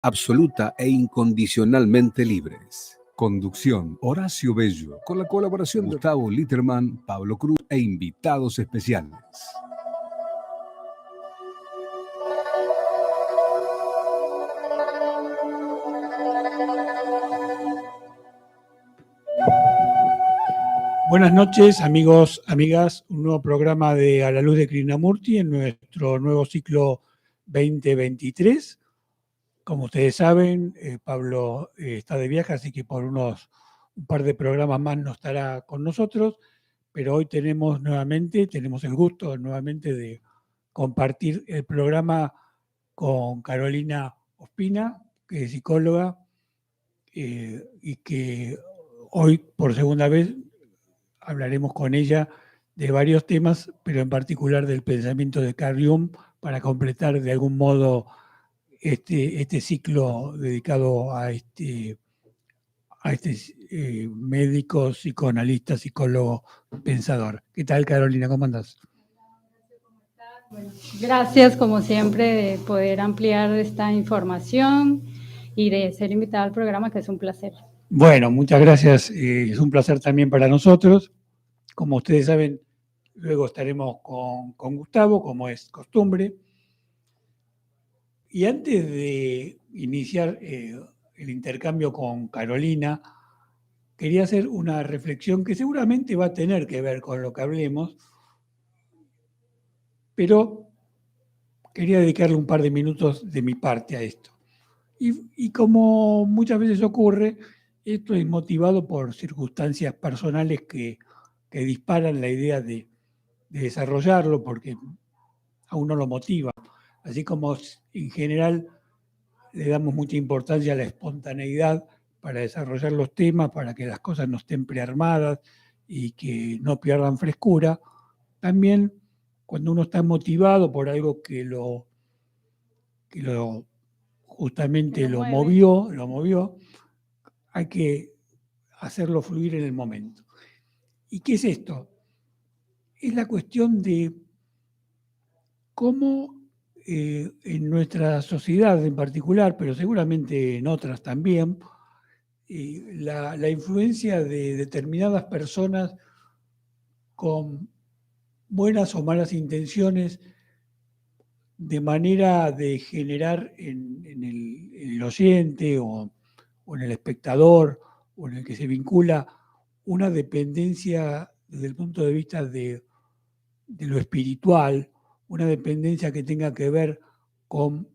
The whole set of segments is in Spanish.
absoluta e incondicionalmente libres. Conducción, Horacio Bello, con la colaboración de Gustavo Litterman, Pablo Cruz e invitados especiales. Buenas noches, amigos, amigas. Un nuevo programa de A la Luz de Krishnamurti en nuestro nuevo ciclo 2023. Como ustedes saben, Pablo está de viaje, así que por un par de programas más no estará con nosotros, pero hoy tenemos el gusto nuevamente de compartir el programa con Carolina Ospina, que es psicóloga, y que hoy por segunda vez hablaremos con ella de varios temas, pero en particular del pensamiento de Carl Jung, para completar de algún modo este ciclo dedicado a este médico, psicoanalista, psicólogo, pensador. ¿Qué tal, Carolina? ¿Cómo andás? Gracias, como siempre, de poder ampliar esta información y de ser invitada al programa, que es un placer. Bueno, muchas gracias. Es un placer también para nosotros. Como ustedes saben, luego estaremos con Gustavo, como es costumbre. Y antes de iniciar el intercambio con Carolina, quería hacer una reflexión que seguramente va a tener que ver con lo que hablemos, pero quería dedicarle un par de minutos de mi parte a esto. Y como muchas veces ocurre, esto es motivado por circunstancias personales que disparan la idea de desarrollarlo, porque a uno lo motiva. Así como en general le damos mucha importancia a la espontaneidad para desarrollar los temas, para que las cosas no estén prearmadas y que no pierdan frescura, también cuando uno está motivado por algo que justamente lo movió, hay que hacerlo fluir en el momento. ¿Y qué es esto? Es la cuestión de cómo en nuestra sociedad en particular, pero seguramente en otras también, la influencia de determinadas personas con buenas o malas intenciones, de manera de generar en el oyente o en el espectador o en el que se vincula una dependencia desde el punto de vista de lo espiritual, una dependencia que tenga que ver con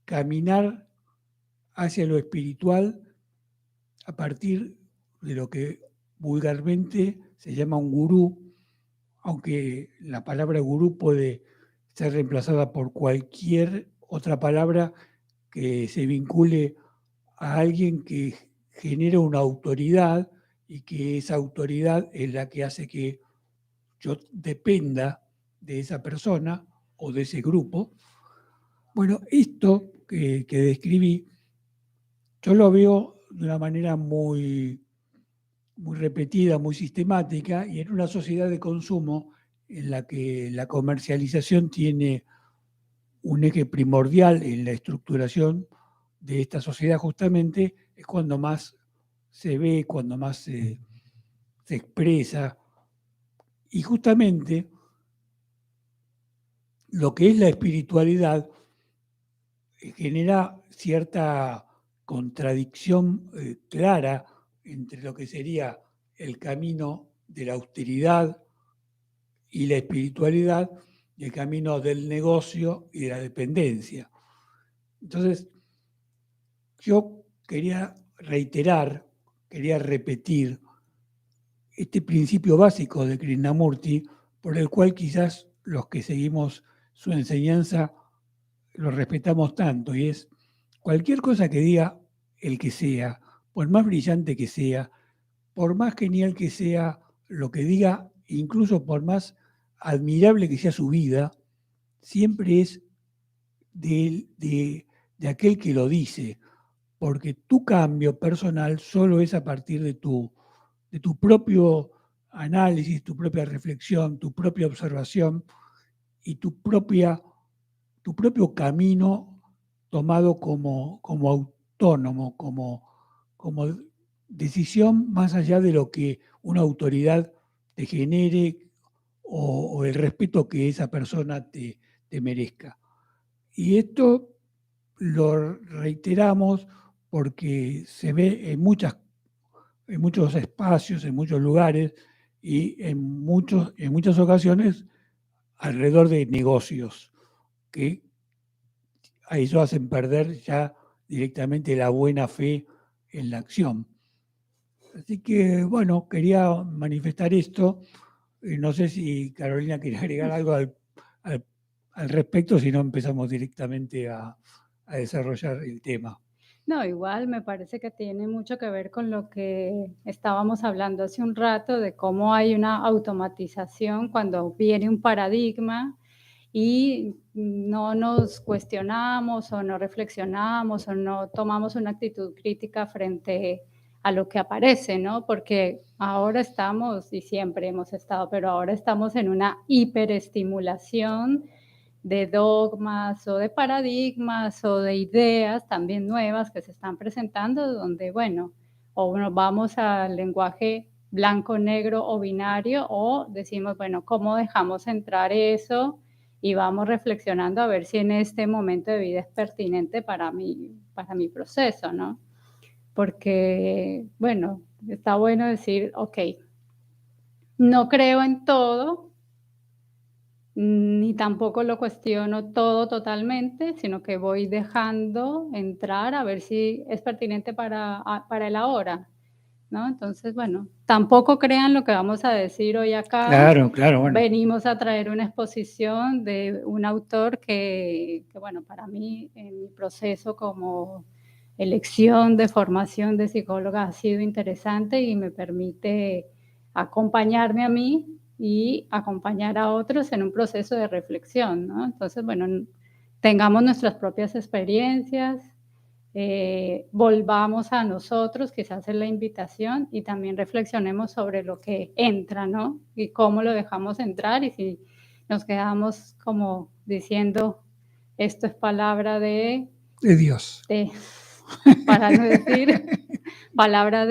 caminar hacia lo espiritual a partir de lo que vulgarmente se llama un gurú, aunque la palabra gurú puede ser reemplazada por cualquier otra palabra que se vincule a alguien que genera una autoridad y que esa autoridad es la que hace que yo dependa de esa persona o de ese grupo. Bueno, esto que describí, yo lo veo de una manera muy repetida, muy sistemática, y en una sociedad de consumo en la que la comercialización tiene un eje primordial en la estructuración de esta sociedad, justamente es cuando más se ve, cuando más se expresa. Y justamente lo que es la espiritualidad genera cierta contradicción clara entre lo que sería el camino de la austeridad y la espiritualidad y el camino del negocio y de la dependencia. Entonces, yo quería repetir este principio básico de Krishnamurti, por el cual quizás los que seguimos su enseñanza lo respetamos tanto, y es cualquier cosa que diga el que sea, por más brillante que sea, por más genial que sea lo que diga, incluso por más admirable que sea su vida, siempre es de aquel que lo dice, porque tu cambio personal solo es a partir de tu propio análisis, tu propia reflexión, tu propia observación y tu propio camino tomado como autónomo, como decisión más allá de lo que una autoridad te genere o el respeto que esa persona te merezca. Y esto lo reiteramos porque se ve en muchos espacios, en muchos lugares y en muchas ocasiones alrededor de negocios que a eso hacen perder ya directamente la buena fe en la acción. Así que, bueno, quería manifestar esto. No sé si Carolina quiere agregar algo al respecto, si no empezamos directamente a desarrollar el tema. No, igual me parece que tiene mucho que ver con lo que estábamos hablando hace un rato, de cómo hay una automatización cuando viene un paradigma y no nos cuestionamos o no reflexionamos o no tomamos una actitud crítica frente a lo que aparece, ¿no? Porque ahora estamos, y siempre hemos estado, pero ahora estamos en una hiperestimulación de dogmas o de paradigmas o de ideas también nuevas que se están presentando, donde, bueno, o nos vamos al lenguaje blanco, negro o binario, o decimos, bueno, ¿cómo dejamos entrar eso? Y vamos reflexionando a ver si en este momento de vida es pertinente para mi proceso, ¿no? Porque, bueno, está bueno decir, ok, no creo en todo, ni tampoco lo cuestiono todo totalmente, sino que voy dejando entrar a ver si es pertinente para el ahora, ¿no? Entonces, bueno, tampoco crean lo que vamos a decir hoy acá. Claro, claro, bueno. Venimos a traer una exposición de un autor que, bueno, para mí, en mi proceso como elección de formación de psicóloga ha sido interesante y me permite acompañarme a mí y acompañar a otros en un proceso de reflexión, ¿no? Entonces, bueno, tengamos nuestras propias experiencias, volvamos a nosotros, quizás es la invitación, y también reflexionemos sobre lo que entra, ¿no? Y cómo lo dejamos entrar, y si nos quedamos como diciendo, esto es palabra De Dios. para no decir palabra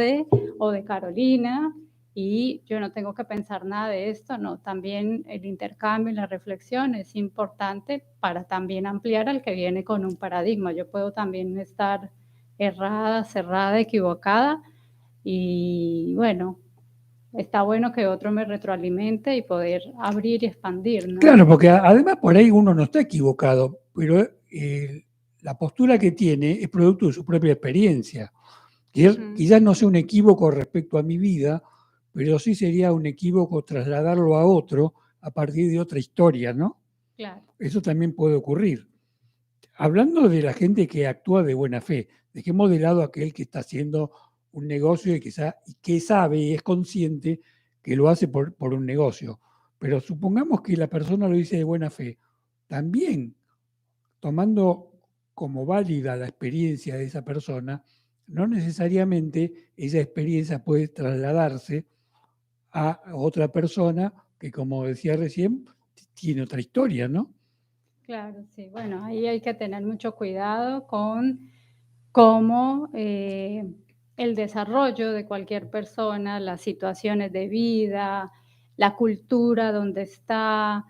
o de Carolina, y yo no tengo que pensar nada de esto, no, también el intercambio y la reflexión es importante para también ampliar al que viene con un paradigma. Yo puedo también estar errada, cerrada, equivocada, y bueno, está bueno que otro me retroalimente y poder abrir y expandir, ¿no? Claro, porque además por ahí uno no está equivocado, pero la postura que tiene es producto de su propia experiencia. Quizás no sea un equívoco respecto a mi vida, pero sí sería un equívoco trasladarlo a otro a partir de otra historia, ¿no? Claro. Eso también puede ocurrir. Hablando de la gente que actúa de buena fe, dejemos de lado aquel que está haciendo un negocio y que sabe y es consciente que lo hace por un negocio. Pero supongamos que la persona lo dice de buena fe. También, tomando como válida la experiencia de esa persona, no necesariamente esa experiencia puede trasladarse a otra persona que, como decía recién, tiene otra historia, ¿no? Claro, sí. Bueno, ahí hay que tener mucho cuidado con cómo el desarrollo de cualquier persona, las situaciones de vida, la cultura donde está,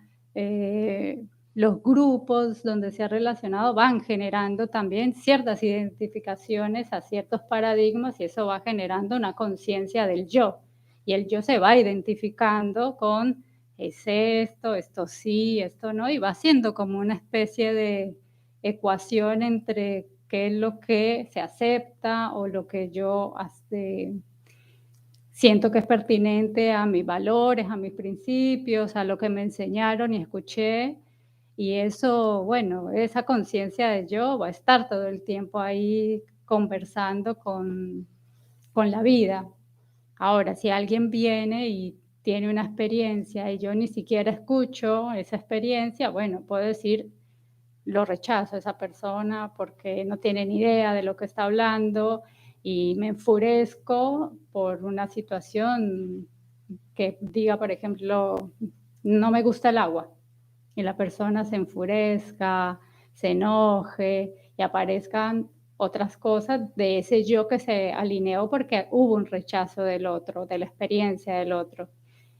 los grupos donde se ha relacionado van generando también ciertas identificaciones a ciertos paradigmas, y eso va generando una conciencia del yo. Y el yo se va identificando con es esto sí, esto no, y va siendo como una especie de ecuación entre qué es lo que se acepta o lo que yo siento que es pertinente a mis valores, a mis principios, a lo que me enseñaron y escuché. Y eso, bueno, esa conciencia de yo va a estar todo el tiempo ahí conversando con la vida. Ahora, si alguien viene y tiene una experiencia y yo ni siquiera escucho esa experiencia, bueno, puedo decir, lo rechazo a esa persona porque no tiene ni idea de lo que está hablando, y me enfurezco por una situación que diga, por ejemplo, no me gusta el agua, y la persona se enfurezca, se enoje, y aparezcan otras cosas de ese yo que se alineó porque hubo un rechazo del otro, de la experiencia del otro.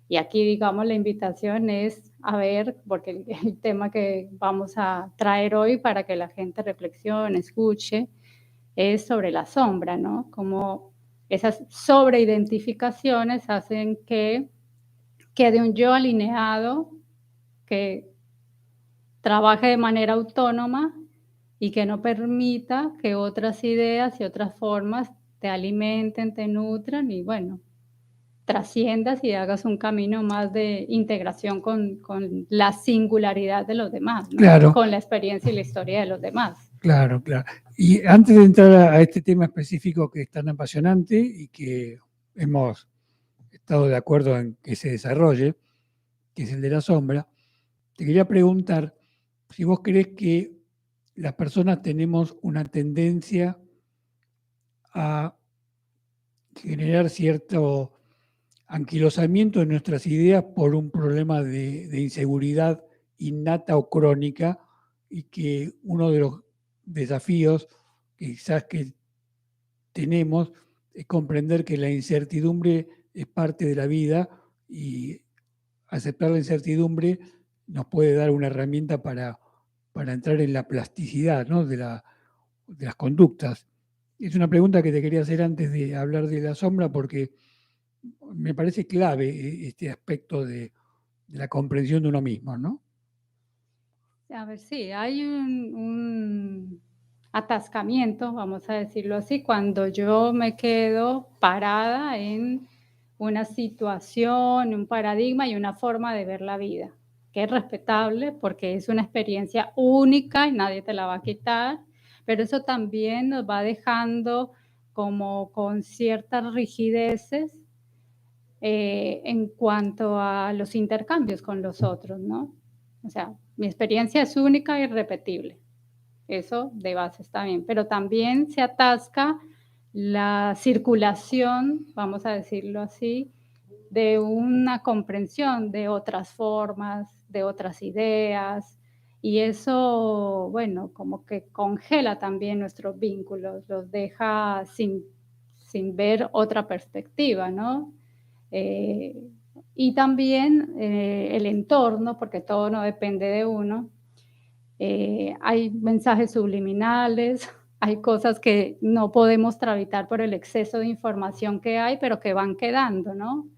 Y aquí, digamos, la invitación es a ver, porque el tema que vamos a traer hoy para que la gente reflexione, escuche, es sobre la sombra, ¿no? Como esas sobreidentificaciones hacen que quede un yo alineado, que trabaje de manera autónoma y que no permita que otras ideas y otras formas te alimenten, te nutran y bueno, trasciendas y hagas un camino más de integración con la singularidad de los demás, ¿no? Claro. Con la experiencia y la historia de los demás. Claro, claro. Y antes de entrar a este tema específico que es tan apasionante y que hemos estado de acuerdo en que se desarrolle, que es el de la sombra, te quería preguntar si vos crees que las personas tenemos una tendencia a generar cierto anquilosamiento en nuestras ideas por un problema de inseguridad innata o crónica, y que uno de los desafíos quizás que tenemos es comprender que la incertidumbre es parte de la vida y aceptar la incertidumbre nos puede dar una herramienta para entrar en la plasticidad, ¿no? de las conductas. Es una pregunta que te quería hacer antes de hablar de la sombra porque me parece clave este aspecto de la comprensión de uno mismo, ¿no? A ver, sí, hay un atascamiento, vamos a decirlo así, cuando yo me quedo parada en una situación, un paradigma y una forma de ver la vida, que es respetable porque es una experiencia única y nadie te la va a quitar, pero eso también nos va dejando como con ciertas rigideces en cuanto a los intercambios con los otros, ¿no? O sea, mi experiencia es única e irrepetible. Eso de base está bien, pero también se atasca la circulación, vamos a decirlo así, de una comprensión de otras formas, de otras ideas, y eso, bueno, como que congela también nuestros vínculos, los deja sin ver otra perspectiva, ¿no? Eh, y también el entorno, porque todo no depende de uno. Hay mensajes subliminales, hay cosas que no podemos tramitar por el exceso de información que hay, pero que van quedando, ¿no?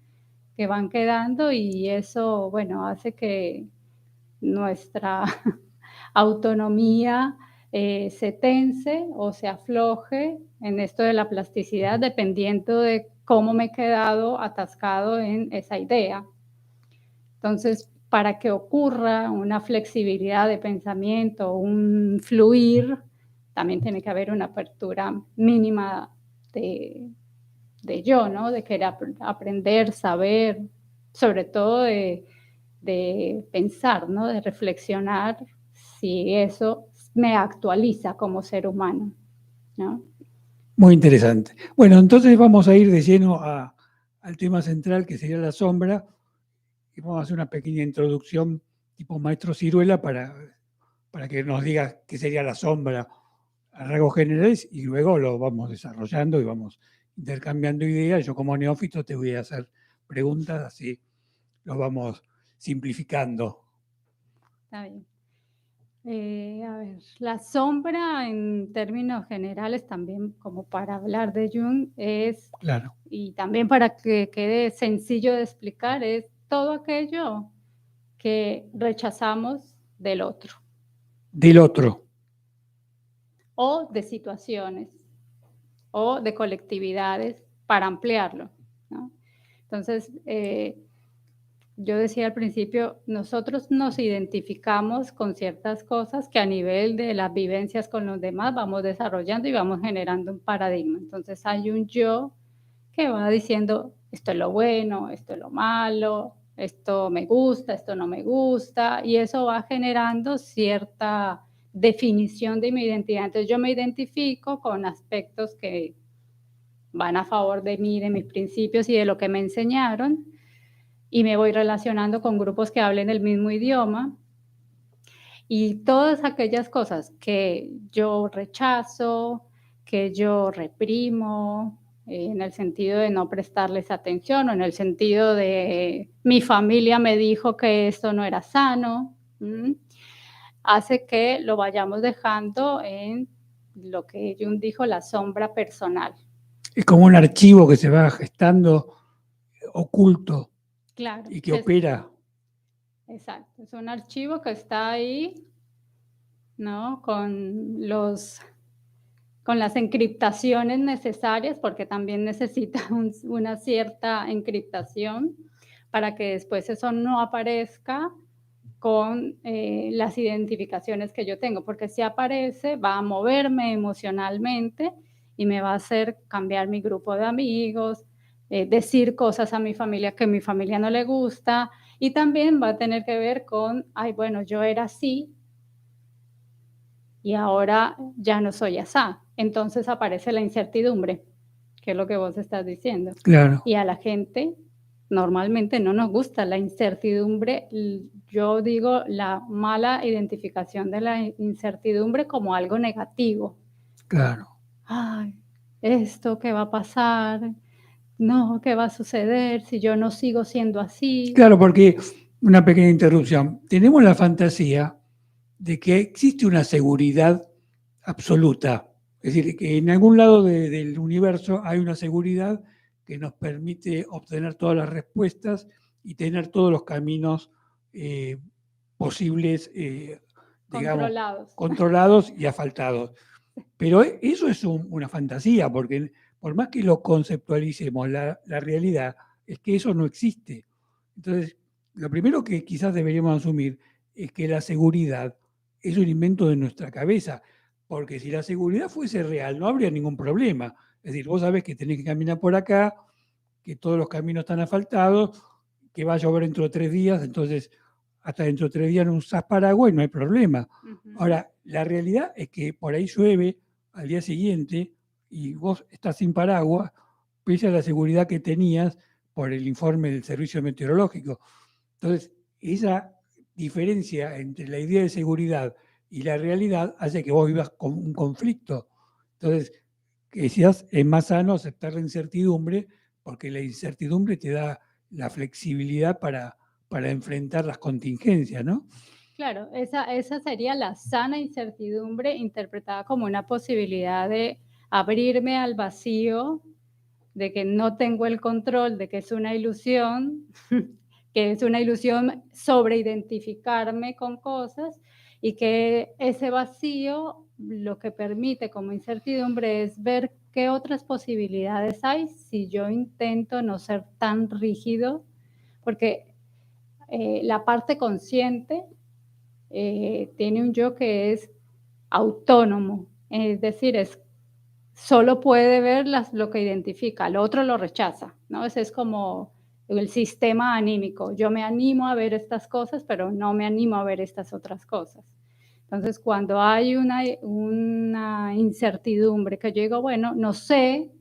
Que van quedando y eso, bueno, hace que nuestra autonomía se tense o se afloje en esto de la plasticidad, dependiendo de cómo me he quedado atascado en esa idea. Entonces, para que ocurra una flexibilidad de pensamiento, un fluir, también tiene que haber una apertura mínima de yo, ¿no? De querer aprender, saber, sobre todo de pensar, ¿no? De reflexionar si eso me actualiza como ser humano, ¿no? Muy interesante. Bueno, entonces vamos a ir de lleno al tema central, que sería la sombra, y vamos a hacer una pequeña introducción tipo maestro Ciruela para que nos digas qué sería la sombra a rasgos generales, y luego lo vamos desarrollando y vamos intercambiando ideas. Yo como neófito te voy a hacer preguntas, así lo vamos simplificando. Está bien. A ver, la sombra en términos generales también, como para hablar de Jung, es, Claro. y también para que quede sencillo de explicar, es todo aquello que rechazamos del otro Del otro. o de situaciones o de colectividades para ampliarlo, ¿no? Entonces, yo decía al principio, nosotros nos identificamos con ciertas cosas que a nivel de las vivencias con los demás vamos desarrollando y vamos generando un paradigma. Entonces hay un yo que va diciendo, esto es lo bueno, esto es lo malo, esto me gusta, esto no me gusta, y eso va generando cierta definición de mi identidad. Entonces yo me identifico con aspectos que van a favor de mí, de mis principios y de lo que me enseñaron, y me voy relacionando con grupos que hablen el mismo idioma. Y todas aquellas cosas que yo rechazo, que yo reprimo, en el sentido de no prestarles atención o en el sentido de mi familia me dijo que esto no era sano, hace que lo vayamos dejando en lo que Jung dijo, la sombra personal. Es como un archivo que se va gestando oculto Claro. y que opera. Exacto, es un archivo que está ahí, ¿no? Con las encriptaciones necesarias, porque también necesita una cierta encriptación para que después eso no aparezca con las identificaciones que yo tengo, porque si aparece va a moverme emocionalmente y me va a hacer cambiar mi grupo de amigos, decir cosas a mi familia que a mi familia no le gusta, y también va a tener que ver con, ay, bueno, yo era así y ahora ya no soy así. Entonces aparece la incertidumbre, que es lo que vos estás diciendo. Claro. Y a la gente normalmente no nos gusta la incertidumbre. Yo digo la mala identificación de la incertidumbre como algo negativo. Claro. Ay, ¿esto qué va a pasar? No, ¿qué va a suceder si yo no sigo siendo así? Claro, porque, una pequeña interrupción, tenemos la fantasía de que existe una seguridad absoluta, es decir, que en algún lado del universo hay una seguridad que nos permite obtener todas las respuestas y tener todos los caminos posibles, digamos, controlados y asfaltados. Pero eso es una fantasía, porque por más que lo conceptualicemos, la realidad es que eso no existe. Entonces, lo primero que quizás deberíamos asumir es que la seguridad es un invento de nuestra cabeza, porque si la seguridad fuese real no habría ningún problema. Es decir, vos sabés que tenés que caminar por acá, que todos los caminos están asfaltados, que va a llover dentro de 3 días, entonces hasta dentro de 3 días no usás paraguas y no hay problema. Ahora, la realidad es que por ahí llueve al día siguiente y vos estás sin paraguas, pese a la seguridad que tenías por el informe del servicio meteorológico. Entonces, esa diferencia entre la idea de seguridad y la realidad hace que vos vivas con un conflicto. Entonces, quizás es más sano aceptar la incertidumbre, porque la incertidumbre te da la flexibilidad para enfrentar las contingencias, ¿no? Claro, esa sería la sana incertidumbre interpretada como una posibilidad de abrirme al vacío, de que no tengo el control, de que es una ilusión, que es una ilusión sobre identificarme con cosas y que ese vacío lo que permite como incertidumbre es ver qué otras posibilidades hay si yo intento no ser tan rígido, porque la parte consciente tiene un yo que es autónomo, es decir, solo puede ver lo que identifica, el otro lo rechaza, ¿no? Ese es como el sistema anímico. Yo me animo a ver estas cosas, pero no me animo a ver estas otras cosas. Entonces, cuando hay una incertidumbre que yo digo, bueno, no sé,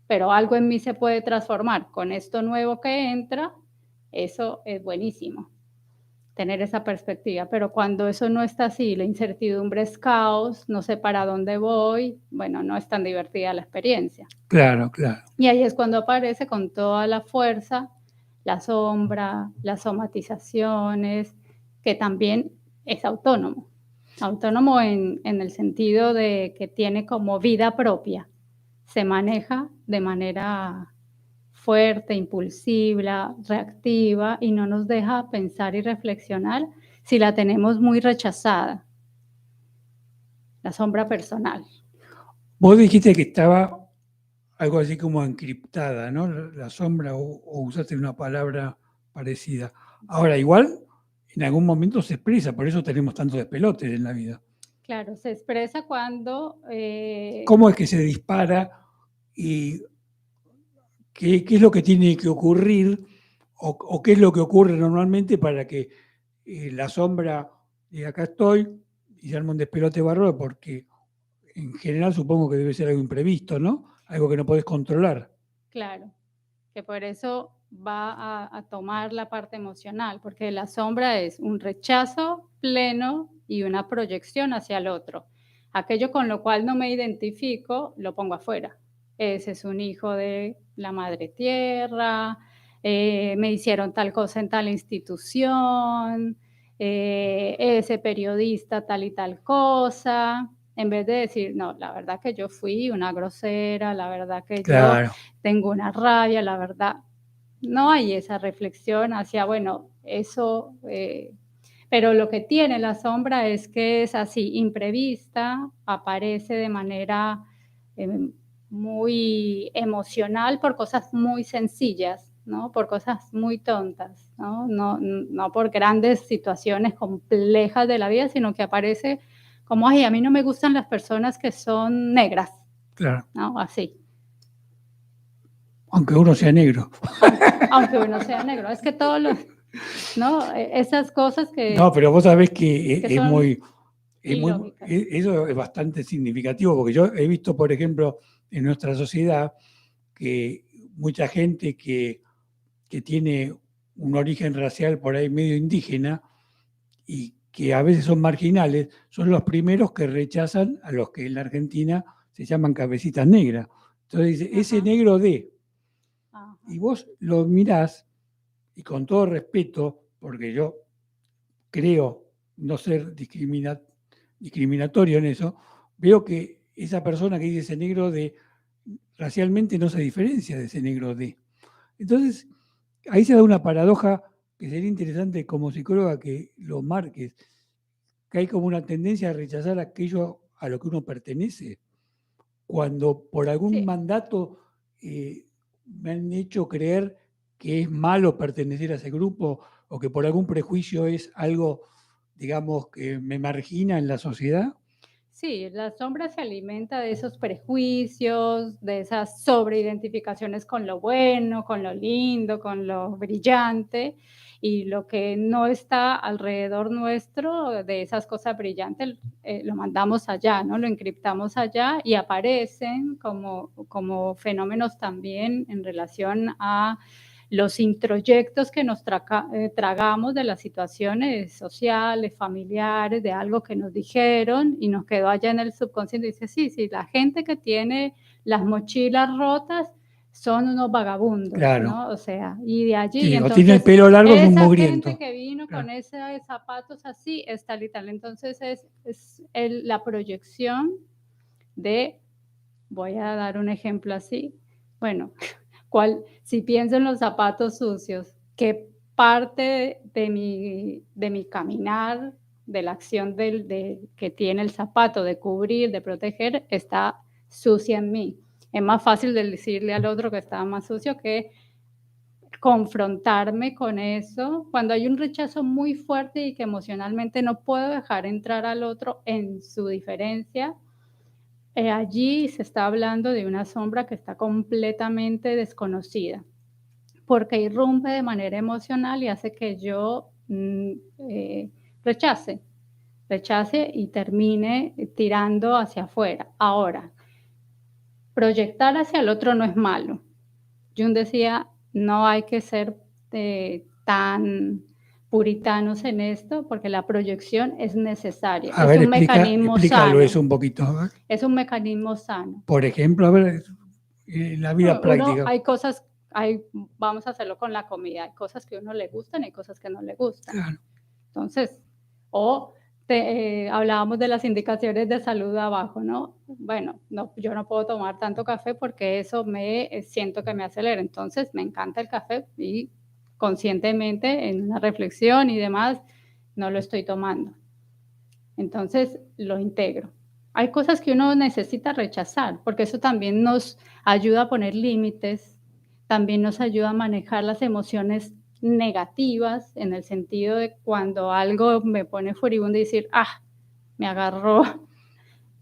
pero algo en mí se puede transformar con esto nuevo que entra, eso es buenísimo, tener esa perspectiva. Pero cuando eso no está así, la incertidumbre es caos, no sé para dónde voy, bueno, no es tan divertida la experiencia. Claro, claro. Y ahí es cuando aparece con toda la fuerza la sombra, las somatizaciones, que también es autónomo. Autónomo en el sentido de que tiene como vida propia. Se maneja de manera fuerte, impulsiva, reactiva y no nos deja pensar y reflexionar si la tenemos muy rechazada. La sombra personal. Vos dijiste que estaba algo así como encriptada, ¿no? La sombra, o usaste una palabra parecida. Ahora, igual, en algún momento se expresa, por eso tenemos tantos despelotes en la vida. Claro, se expresa cuando... ¿Cómo es que se dispara y qué es lo que tiene que ocurrir o qué es lo que ocurre normalmente para que la sombra diga acá estoy y se arma un despelote bárbaro? Porque en general supongo que debe ser algo imprevisto, ¿no? Algo que no podés controlar. Claro, que por eso va a tomar la parte emocional, porque la sombra es un rechazo pleno y una proyección hacia el otro. Aquello con lo cual no me identifico, lo pongo afuera. Ese es un hijo de la madre tierra, me hicieron tal cosa en tal institución, ese periodista tal y tal cosa, en vez de decir, no, la verdad que yo fui una grosera, la verdad que yo Claro, tengo una rabia, la verdad. No hay esa reflexión hacia, bueno, eso, pero lo que tiene la sombra es que es así, imprevista, aparece de manera muy emocional por cosas muy sencillas, ¿no? Por cosas muy tontas, ¿no? No por grandes situaciones complejas de la vida, sino que aparece como, ay, a mí no me gustan las personas que son negras, claro. ¿no? Así. Aunque uno sea negro. Aunque uno sea negro. Es que todos los, ¿no? Esas cosas No, pero vos sabés que que son ilógicas. eso es bastante significativo, porque yo he visto, por ejemplo, en nuestra sociedad, que mucha gente que tiene un origen racial por ahí medio indígena y que a veces son marginales, son los primeros que rechazan a los que en la Argentina se llaman cabecitas negras. Entonces dice, ese Ajá, negro de, ajá. y vos lo mirás, y con todo respeto, porque yo creo no ser discriminatorio en eso, veo que esa persona que dice ese negro de racialmente no se diferencia de ese negro de. Entonces, ahí se da una paradoja que sería interesante como psicóloga que lo marques, que hay como una tendencia a rechazar aquello a lo que uno pertenece, cuando por algún Sí, mandato me han hecho creer que es malo pertenecer a ese grupo o que por algún prejuicio es algo, digamos, que me margina en la sociedad. sí, la sombra se alimenta de esos prejuicios, de esas sobreidentificaciones con lo bueno, con lo lindo, con lo brillante, y lo que no está alrededor nuestro de esas cosas brillantes, lo mandamos allá, ¿no? Lo encriptamos allá y aparecen como fenómenos también en relación a los introyectos que nos tragamos de las situaciones sociales, familiares, de algo que nos dijeron y nos quedó allá en el subconsciente. Y dice, sí, sí, la gente que tiene las mochilas rotas son unos vagabundos, Claro. ¿no? O sea, y de allí, y Sí, o tiene el entonces pelo largo, es un esa gente mugriento. que vino con Claro. esos zapatos así es tal y tal. Entonces la proyección de, voy a dar un ejemplo así, bueno, si pienso en los zapatos sucios, ¿qué parte de mi caminar, de la acción que tiene el zapato de cubrir, de proteger, está sucia en mí? Es más fácil de decirle al otro que estaba más sucio que confrontarme con eso. Cuando hay un rechazo muy fuerte y que emocionalmente no puedo dejar entrar al otro en su diferencia, allí se está hablando de una sombra que está completamente desconocida, porque irrumpe de manera emocional y hace que yo rechace, rechace y termine tirando hacia afuera. Ahora, proyectar hacia el otro no es malo. Jung decía, no hay que ser tan puritanos en esto, porque la proyección es necesaria, A es ver, un mecanismo explícalo eso sano, un poquito. A ver. es un mecanismo sano. Por ejemplo, a ver, en la vida Uno, práctica. hay cosas, vamos a hacerlo con la comida, hay cosas que a uno le gustan y hay cosas que no le gustan. Claro. Entonces, hablábamos de las indicaciones de salud abajo, ¿no? Bueno, no, yo no puedo tomar tanto café porque eso siento que me acelera. Entonces, me encanta el café y conscientemente en una reflexión y demás, no lo estoy tomando. Entonces, lo integro. Hay cosas que uno necesita rechazar, porque eso también nos ayuda a poner límites, también nos ayuda a manejar las emociones negativas, en el sentido de cuando algo me pone furibundo y decir, me agarró,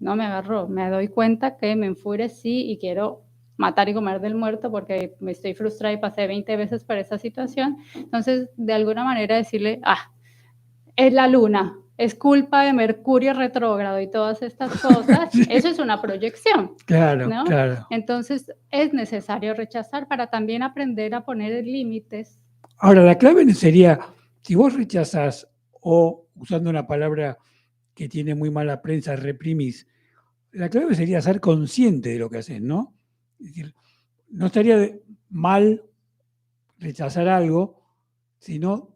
no me agarró, me doy cuenta que me enfurecí y quiero matar y comer del muerto porque me estoy frustrada y pasé 20 veces por esa situación. Entonces, de alguna manera decirle, es la luna, es culpa de Mercurio retrógrado y todas estas cosas, Sí. eso es una proyección, Claro, ¿no? claro. Entonces es necesario rechazar para también aprender a poner límites. Ahora, la clave sería, si vos rechazás o, usando una palabra que tiene muy mala prensa, reprimís, la clave sería ser consciente de lo que haces, ¿no? Es decir, no estaría mal rechazar algo, sino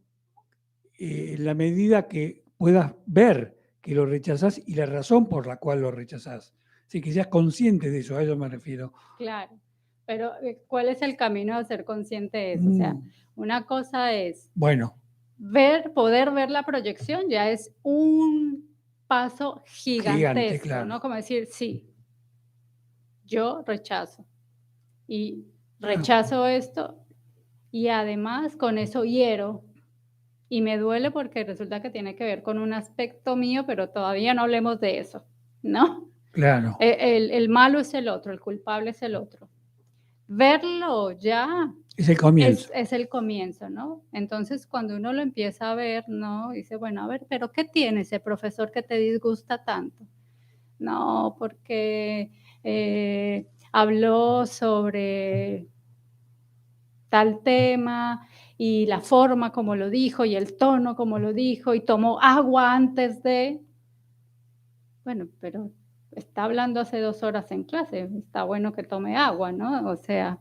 en la medida que puedas ver que lo rechazás y la razón por la cual lo rechazás. Así que seas consciente de eso, a eso me refiero. Claro, pero ¿cuál es el camino de ser consciente de eso? O sea, una cosa es Bueno, poder ver la proyección, ya es un paso gigante, gigantesco, claro. ¿no? Como decir, sí, yo rechazo y Claro. rechazo esto y además con eso hiero y me duele porque resulta que tiene que ver con un aspecto mío, pero todavía no hablemos de eso, ¿no? Claro, El malo es el otro, el culpable es el otro. Verlo ya es el comienzo. es el comienzo, ¿no? Entonces, cuando uno lo empieza a ver, ¿no? Dice, bueno, a ver, pero ¿qué tiene ese profesor que te disgusta tanto? No, porque habló sobre tal tema y la forma como lo dijo y el tono como lo dijo y tomó agua antes de... Bueno, pero está hablando hace 2 horas en clase, está bueno que tome agua, ¿no? O sea,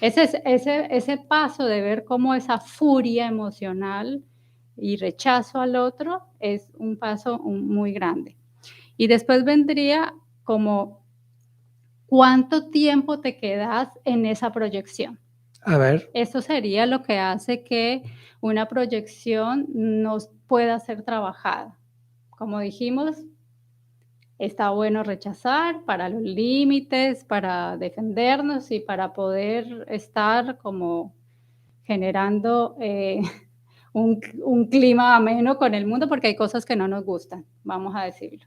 ese paso de ver cómo esa furia emocional y rechazo al otro es un paso muy grande. Y después vendría como, ¿cuánto tiempo te quedas en esa proyección? A ver, Eso sería lo que hace que una proyección no pueda ser trabajada. Como dijimos, está bueno rechazar para los límites, para defendernos y para poder estar como generando un clima ameno con el mundo, porque hay cosas que no nos gustan, vamos a decirlo.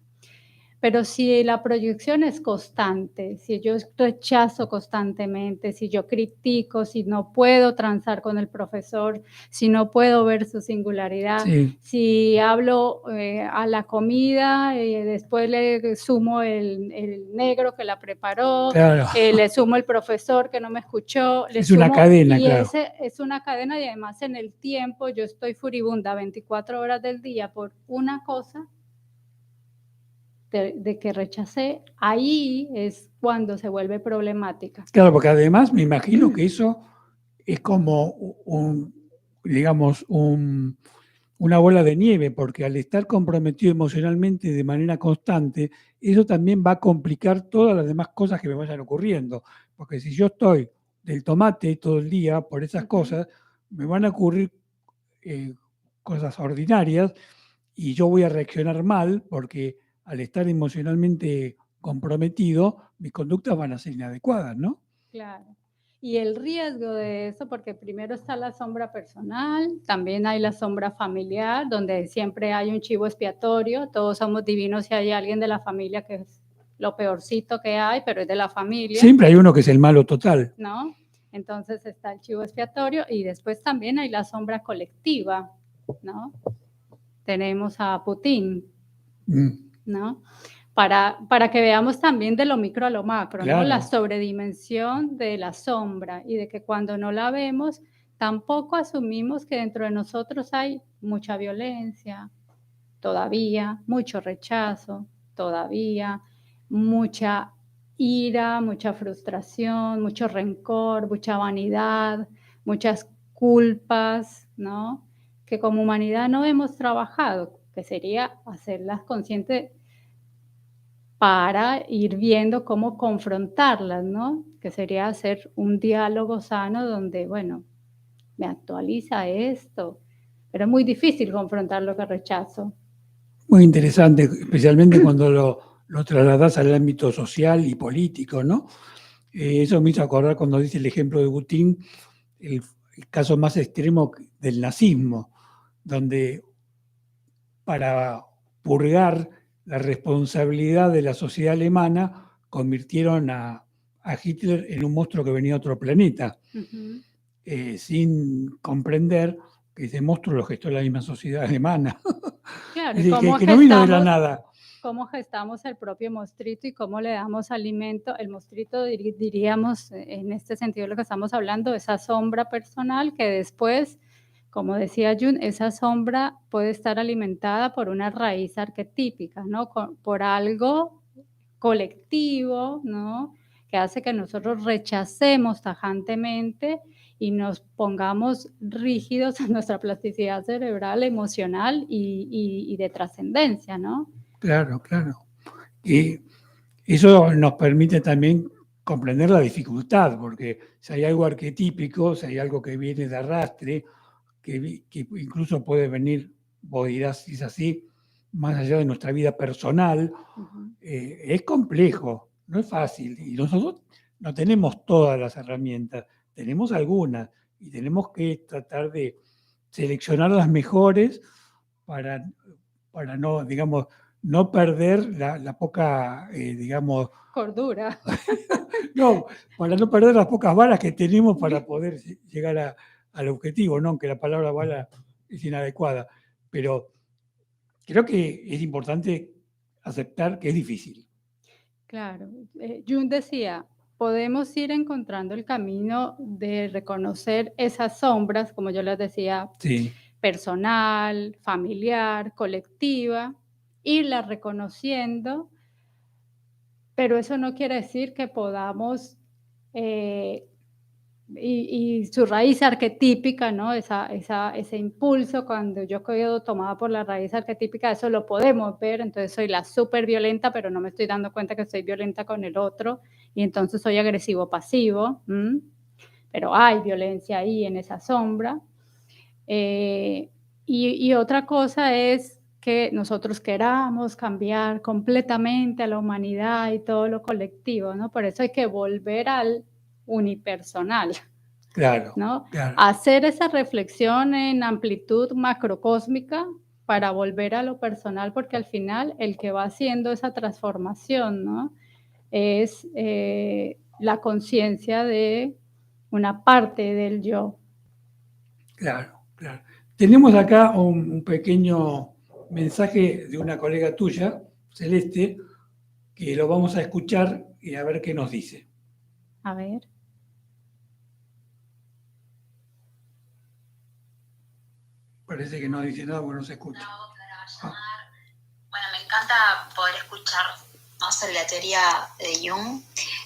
Pero si la proyección es constante, si yo rechazo constantemente, si yo critico, si no puedo transar con el profesor, si no puedo ver su singularidad, sí, si hablo a la comida y después le sumo el negro que la preparó, claro. le sumo el profesor que no me escuchó, le Es una sumo, cadena, y claro. ese es una cadena y además en el tiempo yo estoy furibunda 24 horas del día por una cosa de que rechacé, ahí es cuando se vuelve problemática. Claro, porque además me imagino que eso es como digamos, una bola de nieve, porque al estar comprometido emocionalmente de manera constante, eso también va a complicar todas las demás cosas que me vayan ocurriendo. Porque si yo estoy del tomate todo el día por esas cosas, me van a ocurrir cosas ordinarias y yo voy a reaccionar mal porque al estar emocionalmente comprometido, mis conductas van a ser inadecuadas, ¿no? Claro. Y el riesgo de eso, porque primero está la sombra personal, también hay la sombra familiar, donde siempre hay un chivo expiatorio, todos somos divinos si hay alguien de la familia que es lo peorcito que hay, pero es de la familia, Siempre hay uno que es el malo total. ¿no? Entonces está el chivo expiatorio y después también hay la sombra colectiva, ¿no? Tenemos a Putin, ¿no? Para que veamos también de lo micro a lo macro, ¿no? La Claro. sobredimensión de la sombra y de que cuando no la vemos, tampoco asumimos que dentro de nosotros hay mucha violencia, todavía, mucho rechazo, todavía, mucha ira, mucha frustración, mucho rencor, mucha vanidad, muchas culpas, ¿no? Que como humanidad no hemos trabajado, que sería hacerlas conscientes para ir viendo cómo confrontarlas, ¿no? Que sería hacer un diálogo sano donde, bueno, me actualiza esto, pero es muy difícil confrontar lo que rechazo. Muy interesante, especialmente cuando lo trasladas al ámbito social y político, ¿no? Eso me hizo acordar cuando dice el ejemplo de Putin, el caso más extremo del nazismo, donde para purgar la responsabilidad de la sociedad alemana convirtieron a Hitler en un monstruo que venía de otro planeta, sin comprender que ese monstruo lo gestó la misma sociedad alemana. Claro, Es y decir, cómo que no vino de la gestamos, nada. cómo gestamos el propio mostrito y cómo le damos alimento. El mostrito, diríamos, en este sentido de lo que estamos hablando, esa sombra personal que después, como decía Jung, esa sombra puede estar alimentada por una raíz arquetípica, ¿no? Por algo colectivo, ¿no? Que hace que nosotros rechacemos tajantemente y nos pongamos rígidos en nuestra plasticidad cerebral, emocional y de trascendencia, ¿no? Claro, claro. Y eso nos permite también comprender la dificultad, porque si hay algo arquetípico, si hay algo que viene de arrastre, que incluso puede venir, vos dirás si es así, más allá de nuestra vida personal, Ujú. es complejo, no es fácil. Y nosotros no tenemos todas las herramientas, tenemos algunas y tenemos que tratar de seleccionar las mejores para, para no, digamos, no perder la poca, digamos, Cordura. no, para no perder las pocas balas que tenemos para poder llegar al objetivo, ¿no? Aunque la palabra bala es inadecuada. Pero creo que es importante aceptar que es difícil. Claro. Jung decía, podemos ir encontrando el camino de reconocer esas sombras, como yo les decía, Sí, personal, familiar, colectiva, irlas reconociendo, pero eso no quiere decir que podamos, eh, y su raíz arquetípica, ¿no? Ese impulso, cuando yo quedo tomada por la raíz arquetípica, eso lo podemos ver, entonces soy la súper violenta, pero no me estoy dando cuenta que soy violenta con el otro, y entonces soy agresivo-pasivo, pero hay violencia ahí en esa sombra. Eh, y otra cosa es que nosotros queramos cambiar completamente a la humanidad y todo lo colectivo, ¿no? Por eso hay que volver al unipersonal, claro, ¿no? claro. Hacer esa reflexión en amplitud macrocósmica para volver a lo personal, porque al final el que va haciendo esa transformación, ¿no? Es la conciencia de una parte del yo. Claro, claro. Tenemos acá un pequeño mensaje de una colega tuya, Celeste, que lo vamos a escuchar y a ver qué nos dice. A ver. Parece que no dice nada, bueno, no se escucha. Bueno, me encanta poder escuchar más sobre la teoría de Jung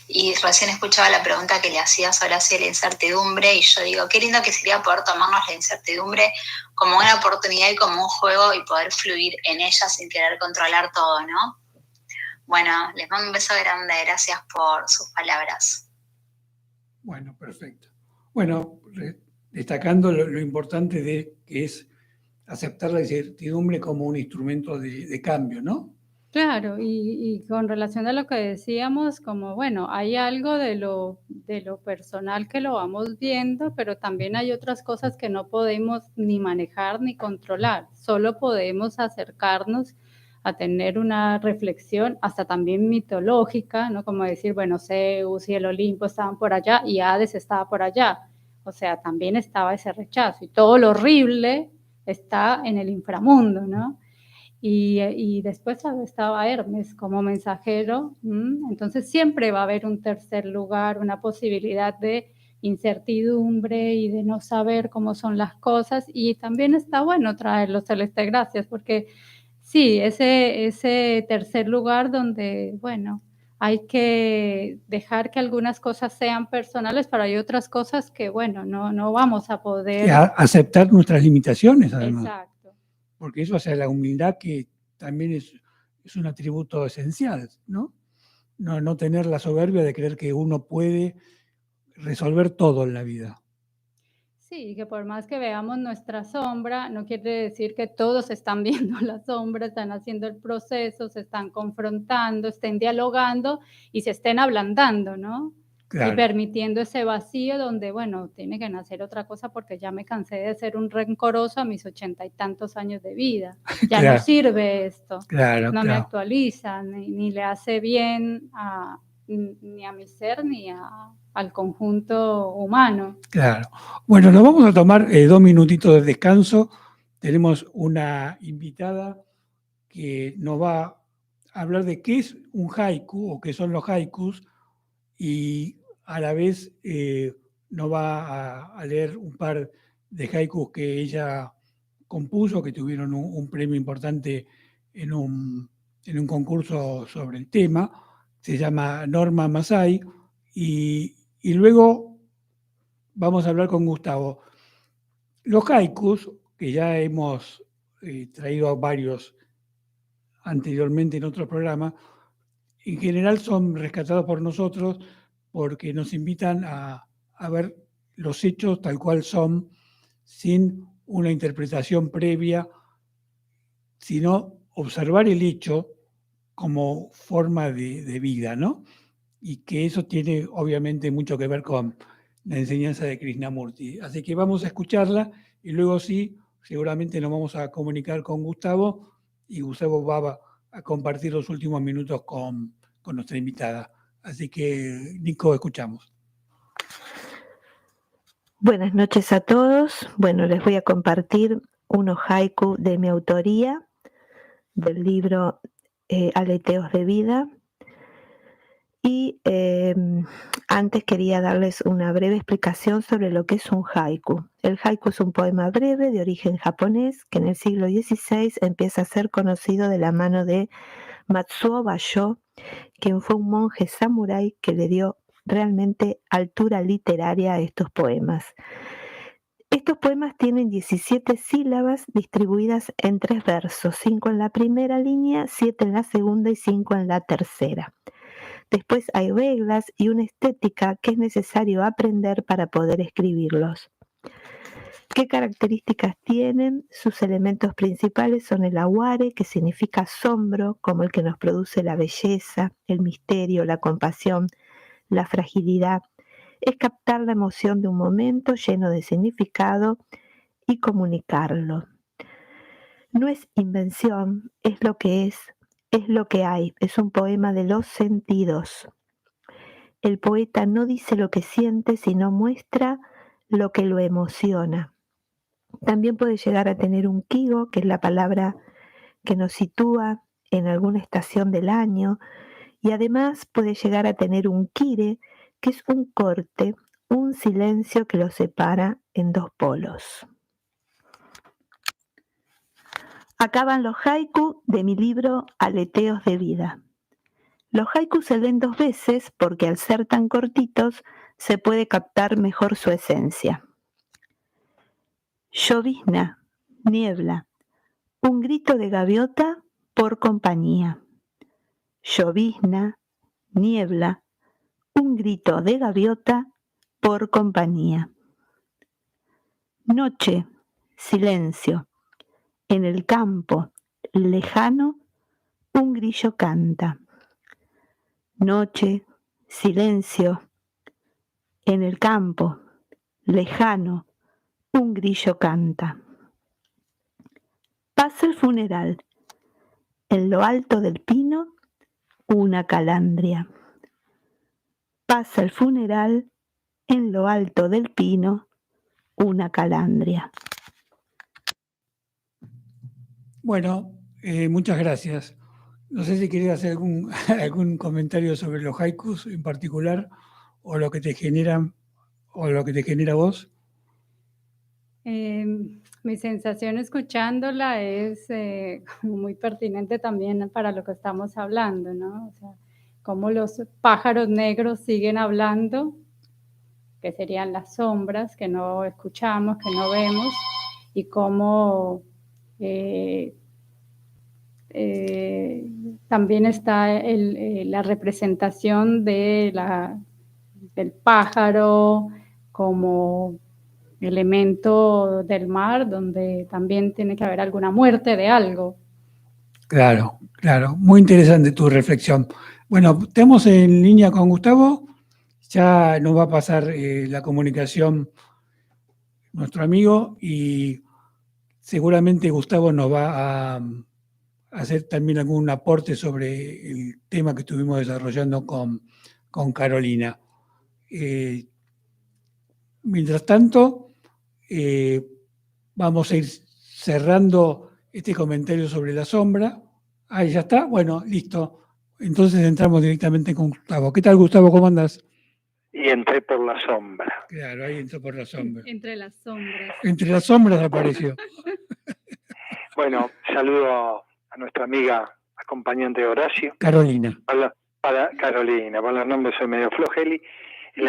y recién escuchaba la pregunta que le hacías ahora hacia la incertidumbre y yo digo, qué lindo que sería poder tomarnos la incertidumbre como una oportunidad y como un juego y poder fluir en ella sin querer controlar todo, ¿no? Bueno, les mando un beso grande, gracias por sus palabras. Bueno, perfecto. Bueno, destacando lo importante de que es aceptar la incertidumbre como un instrumento de cambio, ¿no? Claro, y con relación a lo que decíamos, como bueno, hay algo de lo personal que lo vamos viendo, pero también hay otras cosas que no podemos ni manejar ni controlar. Solo podemos acercarnos a tener una reflexión hasta también mitológica, ¿no? Como decir, bueno, Zeus y el Olimpo estaban por allá y Hades estaba por allá. O sea, también estaba ese rechazo y todo lo horrible está en el inframundo, ¿no? Y después estaba Hermes como mensajero, entonces siempre va a haber un tercer lugar, una posibilidad de incertidumbre y de no saber cómo son las cosas, y también está bueno traerlo, Celeste, gracias, porque sí, ese tercer lugar donde, bueno, hay que dejar que algunas cosas sean personales, pero hay otras cosas que, bueno, no vamos a Y poder. aceptar nuestras limitaciones, además. Exacto. Porque eso hace la humildad, que también es un atributo esencial, ¿no? No tener la soberbia de creer que uno puede resolver todo en la vida. Sí, que por más que veamos nuestra sombra, no quiere decir que todos están viendo la sombra, están haciendo el proceso, se están confrontando, estén dialogando y se estén ablandando, ¿no? Y Claro, permitiendo ese vacío donde, bueno, tiene que nacer otra cosa porque ya me cansé de ser un rencoroso a mis 80 y tantos años de vida. Ya no claro, sirve esto, claro, no me claro. actualiza, ni le hace bien ni a mi ser ni al conjunto humano. Claro. Bueno, nos vamos a tomar 2 minutitos de descanso. Tenemos una invitada que nos va a hablar de qué es un haiku o qué son los haikus, y a la vez nos va a leer un par de haikus que ella compuso, que tuvieron un premio importante en un concurso sobre el tema. Se llama Norma Masai, y luego vamos a hablar con Gustavo. Los haikus, que ya hemos traído varios anteriormente en otros programas, en general son rescatados por nosotros porque nos invitan a ver los hechos tal cual son, sin una interpretación previa, sino observar el hecho como forma de vida, ¿no? Y que eso tiene obviamente mucho que ver con la enseñanza de Krishnamurti. Así que vamos a escucharla y luego sí, seguramente nos vamos a comunicar con Gustavo, y Gustavo va a compartir los últimos minutos con nuestra invitada. Así que, Nico, escuchamos. Buenas noches a todos. Bueno, les voy a compartir unos haiku de mi autoría, del libro Aleteos de Vida. Y antes quería darles una breve explicación sobre lo que es un haiku. El haiku es un poema breve de origen japonés que en el siglo XVI empieza a ser conocido de la mano de Matsuo Basho, quien fue un monje samurái que le dio realmente altura literaria a estos poemas. Estos poemas tienen 17 sílabas distribuidas en 3 versos, 5 en la primera línea, 7 en la segunda y 5 en la tercera. Después hay reglas y una estética que es necesario aprender para poder escribirlos. ¿Qué características tienen? Sus elementos principales son el aware, que significa asombro, como el que nos produce la belleza, el misterio, la compasión, la fragilidad. Es captar la emoción de un momento lleno de significado y comunicarlo. No es invención, es lo que es lo que hay. Es un poema de los sentidos. El poeta no dice lo que siente, sino muestra lo que lo emociona. También puede llegar a tener un kigo, que es la palabra que nos sitúa en alguna estación del año, y además puede llegar a tener un kire, que es un corte, un silencio que lo separa en 2 polos. Acaban los haiku de mi libro Aleteos de Vida. Los haikus se leen 2 veces porque al ser tan cortitos se puede captar mejor su esencia. Llovizna, niebla, un grito de gaviota por compañía. Llovizna, niebla, un grito de gaviota por compañía. Noche, silencio. En el campo, lejano, un grillo canta. Noche, silencio. En el campo, lejano, un grillo canta. Pasa el funeral. En lo alto del pino, una calandria. Pasa el funeral. En lo alto del pino, una calandria. Bueno, muchas gracias. No sé si querías hacer algún comentario sobre los haikus en particular, o lo que te generan, o lo que te genera vos. Mi sensación escuchándola es como muy pertinente también para lo que estamos hablando, ¿no? O sea, cómo los pájaros negros siguen hablando, que serían las sombras que no escuchamos, que no vemos, y cómo también está la representación del pájaro como elemento del mar, donde también tiene que haber alguna muerte de algo. Claro, claro. Muy interesante tu reflexión. Bueno, estamos en línea con Gustavo. Ya nos va a pasar la comunicación nuestro amigo, y seguramente Gustavo nos va a hacer también algún aporte sobre el tema que estuvimos desarrollando con Carolina. Mientras tanto, vamos a ir cerrando este comentario sobre la sombra Ahí ya está. Bueno, listo. Entonces entramos directamente con Gustavo. ¿Qué tal, Gustavo? ¿Cómo andas? Y entré por la sombra. Claro, ahí entró por la sombra. Entre las sombras. Entre las sombras apareció. Bueno, saludo a nuestra amiga acompañante de Horacio. Carolina. Para Carolina, para los nombres soy medio flojeli. Es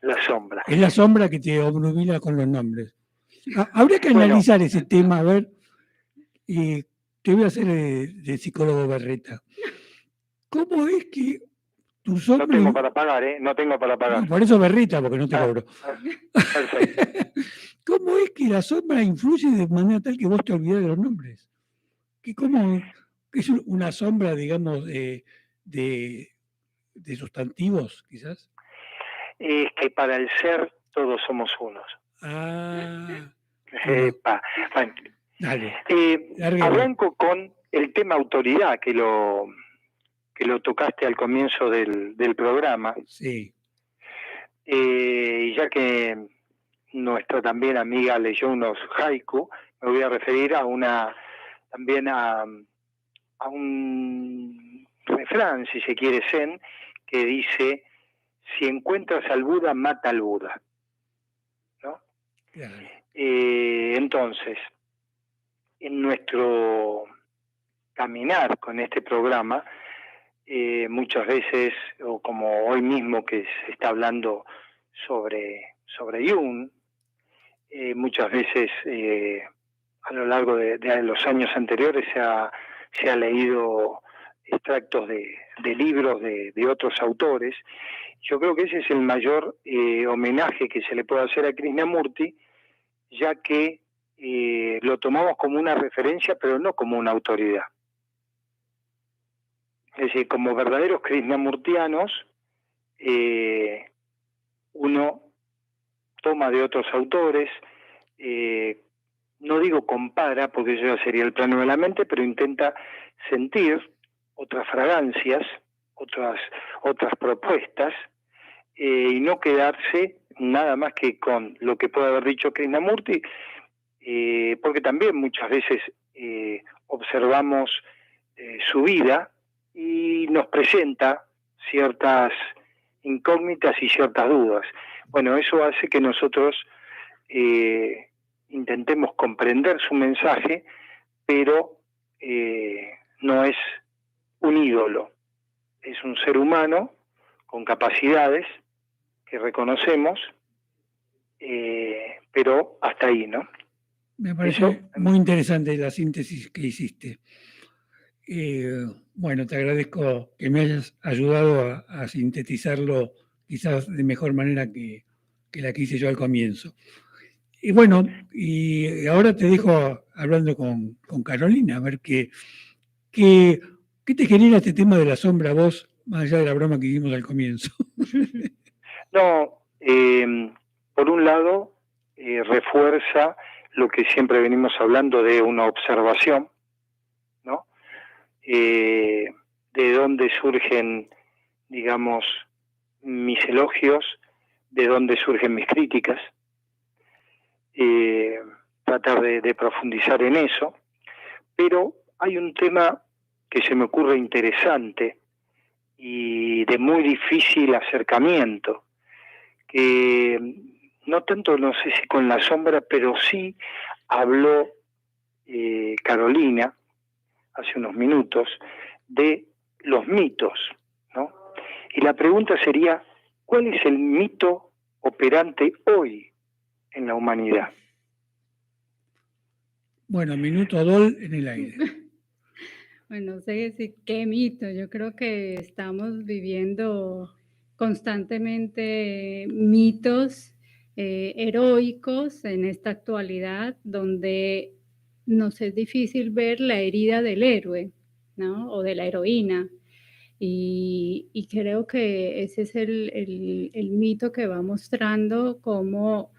la sombra. Es la sombra que te obnubila con los nombres. Habría que Bueno. analizar ese tema, a ver. Y te voy a hacer de psicólogo berreta. ¿Cómo es que tu sombra... No tengo para pagar, ¿eh? No tengo para pagar. No, por eso berreta, porque no te cobro. Perfecto. ¿Cómo es que la sombra influye de manera tal que vos te olvidás de los nombres? ¿Cómo es una sombra, digamos, de sustantivos, quizás? Es que para el ser todos somos unos. Ah, Epa. Bueno, dale. Larguemos. Arranco con el tema autoridad, que lo tocaste al comienzo del programa. Sí. Ya que nuestra también amiga leyó unos haiku, me voy a referir también a un refrán, si se quiere, zen, que dice: si encuentras al Buda, mata al Buda, ¿no? Claro. Entonces, en nuestro caminar con este programa, muchas veces, o como hoy mismo que se está hablando sobre Jung, muchas veces a lo largo de los años anteriores se ha leído extractos de libros de otros autores. Yo creo que ese es el mayor homenaje que se le puede hacer a Krishnamurti, ya que lo tomamos como una referencia, pero no como una autoridad. Es decir, como verdaderos krishnamurtianos, uno toma de otros autores, no digo compara, porque eso ya sería el plano de la mente, pero intenta sentir otras fragancias, otras propuestas, y no quedarse nada más que con lo que puede haber dicho Krishnamurti, porque también muchas veces observamos su vida y nos presenta ciertas incógnitas y ciertas dudas. Bueno, eso hace que nosotros intentemos comprender su mensaje, pero no es un ídolo, es un ser humano con capacidades que reconocemos, pero hasta ahí, ¿no? Me parece muy interesante la síntesis que hiciste. Bueno, te agradezco que me hayas ayudado a sintetizarlo quizás de mejor manera que la que hice yo al comienzo. Y bueno, y ahora te dejo hablando con Carolina, a ver qué te genera este tema de la sombra a vos, más allá de la broma que hicimos al comienzo. No, por un lado, refuerza lo que siempre venimos hablando de una observación, ¿no? De dónde surgen, digamos, mis elogios, de dónde surgen mis críticas, tratar de profundizar en eso, pero hay un tema que se me ocurre interesante y de muy difícil acercamiento, que no tanto, no sé si con la sombra, pero sí habló Carolina hace unos minutos de los mitos, ¿no? Y la pregunta sería, ¿cuál es el mito operante hoy en la humanidad? Bueno, minuto Dol en el aire. Bueno, no sé decir qué mito. Yo creo que estamos viviendo constantemente mitos heroicos en esta actualidad, donde nos es difícil ver la herida del héroe, ¿no? O de la heroína. Y creo que ese es el mito que va mostrando cómo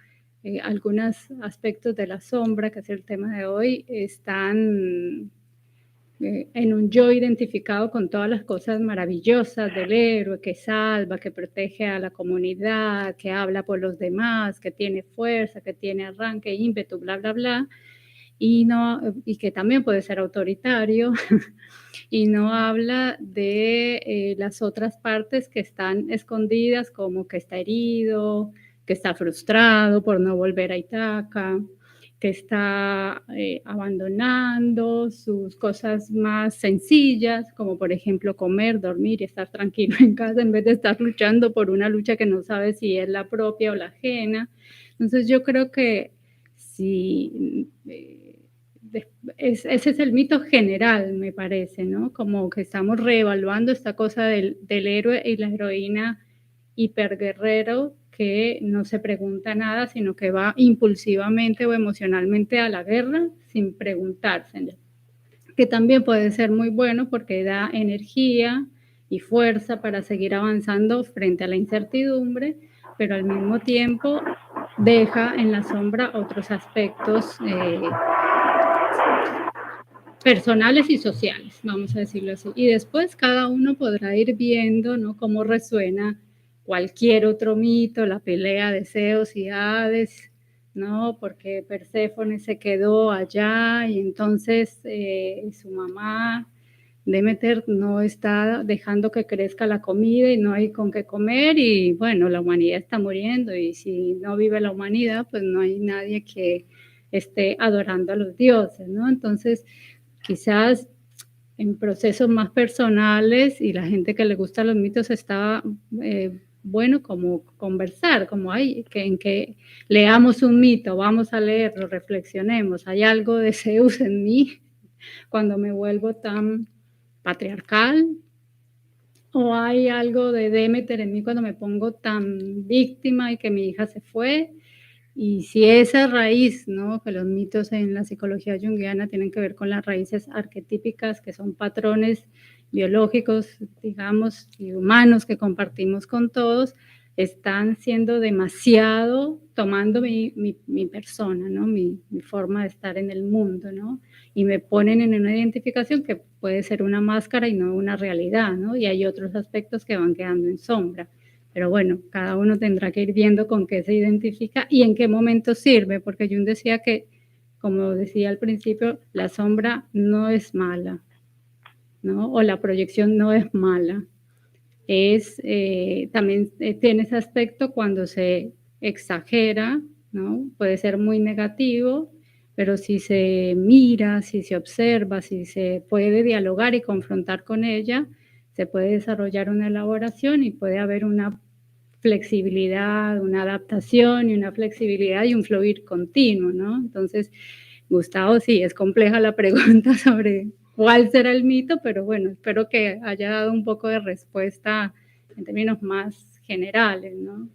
algunos aspectos de la sombra, que es el tema de hoy, están en un yo identificado con todas las cosas maravillosas del héroe, que salva, que protege a la comunidad, que habla por los demás, que tiene fuerza, que tiene arranque, ímpetu, bla, bla, bla. y que también puede ser autoritario, y no habla de las otras partes que están escondidas, como que está herido, que está frustrado por no volver a Ítaca, que está abandonando sus cosas más sencillas, como por ejemplo comer, dormir y estar tranquilo en casa en vez de estar luchando por una lucha que no sabe si es la propia o la ajena. Entonces yo creo que si ese es el mito general, me parece, ¿no? Como que estamos reevaluando esta cosa del héroe y la heroína hiperguerrero que no se pregunta nada, sino que va impulsivamente o emocionalmente a la guerra sin preguntarse, que también puede ser muy bueno porque da energía y fuerza para seguir avanzando frente a la incertidumbre, pero al mismo tiempo deja en la sombra otros aspectos personales y sociales, vamos a decirlo así. Y después cada uno podrá ir viendo, ¿no?, cómo resuena cualquier otro mito, la pelea de Zeus y Hades, ¿no? Porque Perséfone se quedó allá y entonces su mamá Demeter no está dejando que crezca la comida y no hay con qué comer y bueno, la humanidad está muriendo y si no vive la humanidad, pues no hay nadie que esté adorando a los dioses, ¿no? Entonces, quizás en procesos más personales y la gente que le gusta los mitos está bueno como conversar, como hay en que leamos un mito, vamos a leerlo, reflexionemos, hay algo de Zeus en mí cuando me vuelvo tan patriarcal, o hay algo de Demeter en mí cuando me pongo tan víctima y que mi hija se fue. Y si esa raíz, ¿no?, que los mitos en la psicología junguiana tienen que ver con las raíces arquetípicas, que son patrones biológicos, digamos, y humanos que compartimos con todos, están siendo demasiado, tomando mi persona, ¿no?, mi forma de estar en el mundo, ¿no?, y me ponen en una identificación que puede ser una máscara y no una realidad, ¿no?, y hay otros aspectos que van quedando en sombra. Pero bueno, cada uno tendrá que ir viendo con qué se identifica y en qué momento sirve, porque Jung decía que, como decía al principio, la sombra no es mala, ¿no? O la proyección no es mala. También tiene ese aspecto cuando se exagera, ¿no? Puede ser muy negativo, pero si se mira, si se observa, si se puede dialogar y confrontar con ella, se puede desarrollar una elaboración y puede haber una flexibilidad, una adaptación y una flexibilidad y un fluir continuo, ¿no? Entonces, Gustavo, sí, es compleja la pregunta sobre cuál será el mito, pero bueno, espero que haya dado un poco de respuesta en términos más generales, ¿no?